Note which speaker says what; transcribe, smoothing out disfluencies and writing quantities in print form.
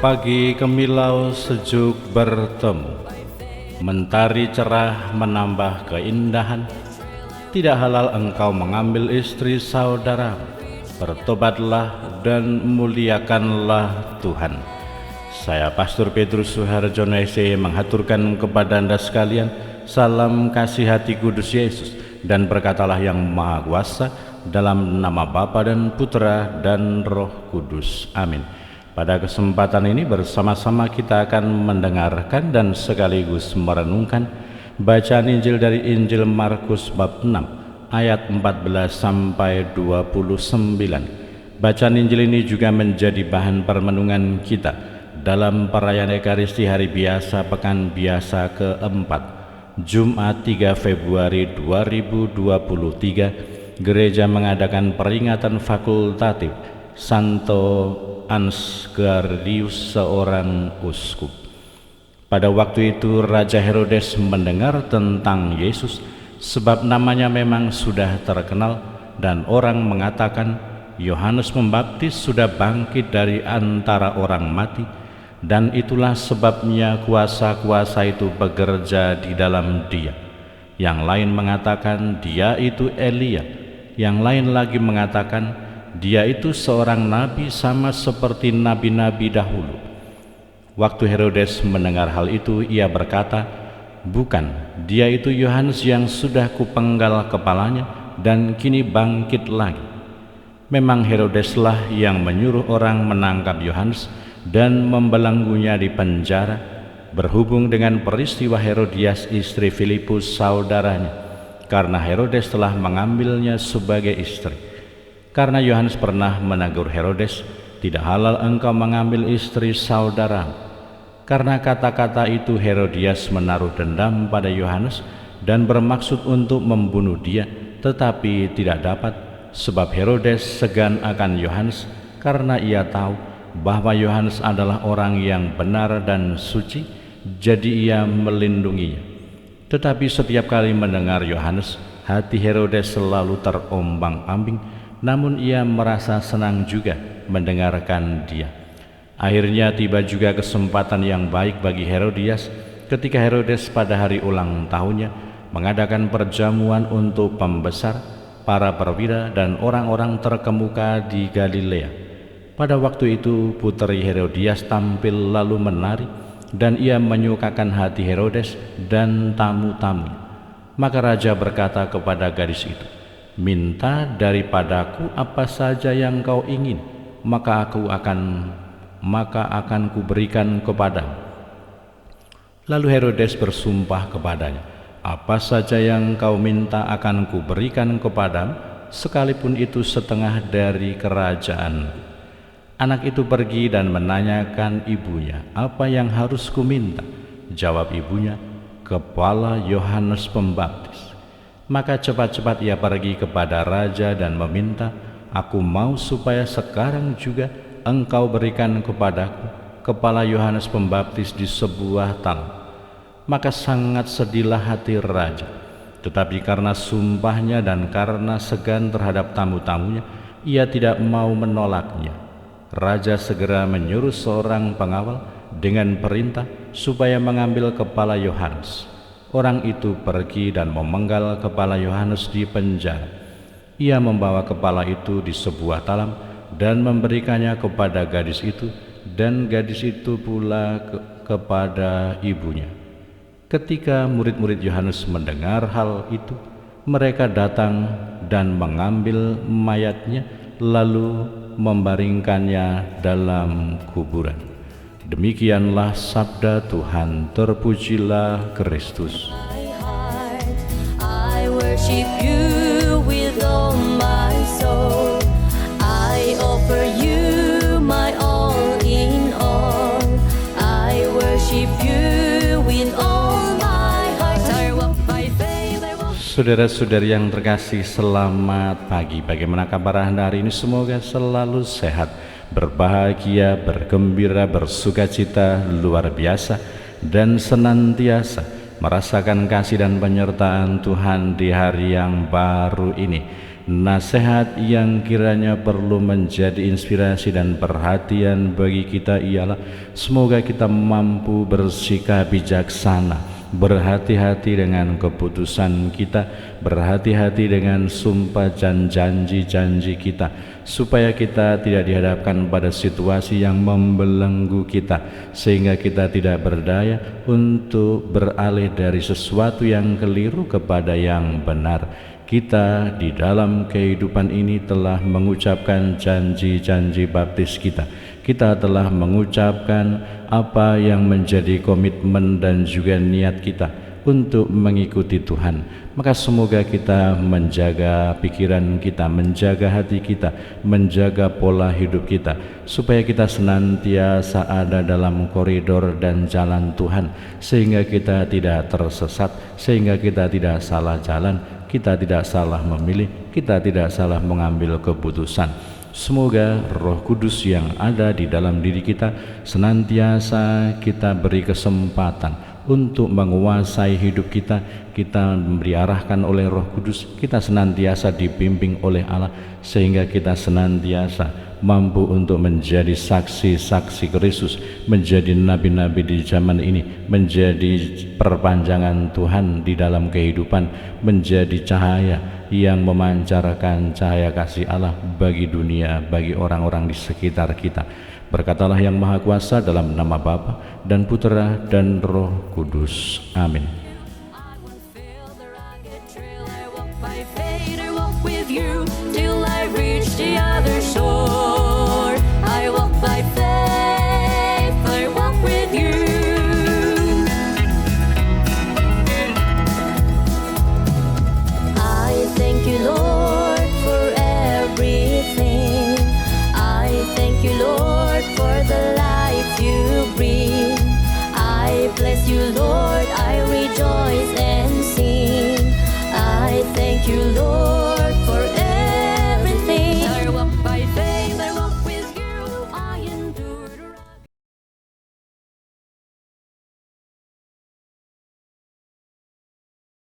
Speaker 1: Pagi kemilau sejuk bertemu, mentari cerah menambah keindahan. Tidak halal engkau mengambil istri saudara. Bertobatlah dan muliakanlah Tuhan. Saya Pastor Petrus Suharjono SE menghaturkan kepada Anda sekalian salam kasih hati kudus Yesus, dan berkatalah yang Maha Kuasa dalam nama Bapa dan Putra dan Roh Kudus. Amin. Pada kesempatan ini bersama-sama kita akan mendengarkan dan sekaligus merenungkan bacaan Injil dari Injil Markus bab 6 ayat 14 sampai 29. Bacaan Injil ini juga menjadi bahan permenungan kita dalam perayaan Ekaristi Hari Biasa Pekan Biasa keempat, Jumat 3 Februari 2023. Gereja mengadakan peringatan fakultatif Santo Ansgarius, seorang uskup. Pada waktu itu Raja Herodes mendengar tentang Yesus, sebab namanya memang sudah terkenal, dan orang mengatakan Yohanes Pembaptis sudah bangkit dari antara orang mati, dan itulah sebabnya kuasa-kuasa itu bekerja di dalam dia. Yang lain mengatakan dia itu Elia, yang lain lagi mengatakan dia itu seorang nabi sama seperti nabi-nabi dahulu. Waktu Herodes mendengar hal itu, ia berkata, "Bukan, dia itu Yohanes yang sudah kupenggal kepalanya dan kini bangkit lagi." Memang Herodeslah yang menyuruh orang menangkap Yohanes dan membelenggunya di penjara, berhubung dengan peristiwa Herodias istri Filipus saudaranya, karena Herodes telah mengambilnya sebagai istri. Karena Yohanes pernah menegur Herodes, "Tidak halal engkau mengambil istri saudaramu." Karena kata-kata itu Herodias menaruh dendam pada Yohanes dan bermaksud untuk membunuh dia, tetapi tidak dapat, sebab Herodes segan akan Yohanes karena ia tahu bahwa Yohanes adalah orang yang benar dan suci, jadi ia melindunginya. Tetapi setiap kali mendengar Yohanes, hati Herodes selalu terombang-ambing, namun ia merasa senang juga mendengarkan dia. Akhirnya tiba juga kesempatan yang baik bagi Herodias ketika Herodes pada hari ulang tahunnya mengadakan perjamuan untuk pembesar, para perwira, dan orang-orang terkemuka di Galilea. Pada waktu itu putri Herodias tampil lalu menari, dan ia menyukakan hati Herodes dan tamu-tamunya. Maka raja berkata kepada gadis itu, "Minta daripadaku apa saja yang kau ingin, maka akan kuberikan kepadamu." Lalu Herodes bersumpah kepadanya, "Apa saja yang kau minta akan kuberikan kepadamu, sekalipun itu setengah dari kerajaan." Anak itu pergi dan menanyakan ibunya, "Apa yang harus kuminta?" Jawab ibunya, "Kepala Yohanes Pembaptis." Maka cepat-cepat ia pergi kepada raja dan meminta, "Aku mau supaya sekarang juga engkau berikan kepadaku kepala Yohanes Pembaptis di sebuah talam." Maka sangat sedihlah hati raja, tetapi karena sumpahnya dan karena segan terhadap tamu-tamunya, ia tidak mau menolaknya. Raja segera menyuruh seorang pengawal dengan perintah supaya mengambil kepala Yohanes. Orang itu pergi dan memenggal kepala Yohanes di penjara. Ia membawa kepala itu di sebuah talam dan memberikannya kepada gadis itu, dan gadis itu pula kepada ibunya. Ketika murid-murid Yohanes mendengar hal itu, mereka datang dan mengambil mayatnya lalu membaringkannya dalam kuburan. Demikianlah sabda Tuhan. Terpujilah Kristus.
Speaker 2: I worship you with all my soul. I offer you my all in all. I worship you with all my heart. I walk by faith.
Speaker 1: Saudara-saudari yang terkasih, selamat pagi. Bagaimana kabar Anda hari ini? Semoga selalu sehat, berbahagia, bergembira, bersukacita luar biasa, dan senantiasa merasakan kasih dan penyertaan Tuhan di hari yang baru ini. Nasihat yang kiranya perlu menjadi inspirasi dan perhatian bagi kita ialah semoga kita mampu bersikap bijaksana, berhati-hati dengan keputusan kita, berhati-hati dengan sumpah dan janji-janji kita, supaya kita tidak dihadapkan pada situasi yang membelenggu kita, sehingga kita tidak berdaya untuk beralih dari sesuatu yang keliru kepada yang benar. Kita di dalam kehidupan ini telah mengucapkan janji-janji baptis kita. Kita telah mengucapkan apa yang menjadi komitmen dan juga niat kita untuk mengikuti Tuhan. Maka semoga kita menjaga pikiran kita, menjaga hati kita, menjaga pola hidup kita, supaya kita senantiasa ada dalam koridor dan jalan Tuhan, sehingga kita tidak tersesat, sehingga kita tidak salah jalan, kita tidak salah memilih, kita tidak salah mengambil keputusan. Semoga Roh Kudus yang ada di dalam diri kita senantiasa kita beri kesempatan untuk menguasai hidup kita. Kita diarahkan oleh Roh Kudus, kita senantiasa dibimbing oleh Allah, sehingga kita senantiasa mampu untuk menjadi saksi-saksi Kristus, menjadi nabi-nabi di zaman ini, menjadi perpanjangan Tuhan di dalam kehidupan, menjadi cahaya yang memancarkan cahaya kasih Allah bagi dunia, bagi orang-orang di sekitar kita. Berkatalah yang Maha Kuasa dalam nama Bapa dan Putera dan Roh Kudus. Amin.
Speaker 2: By faith I walk with you till I reach the other shore. I walk by faith, I walk with you. I thank you, Lord, for everything. I thank you, Lord, for the life you bring. I bless you, Lord, I rejoice and sing. I thank you, Lord.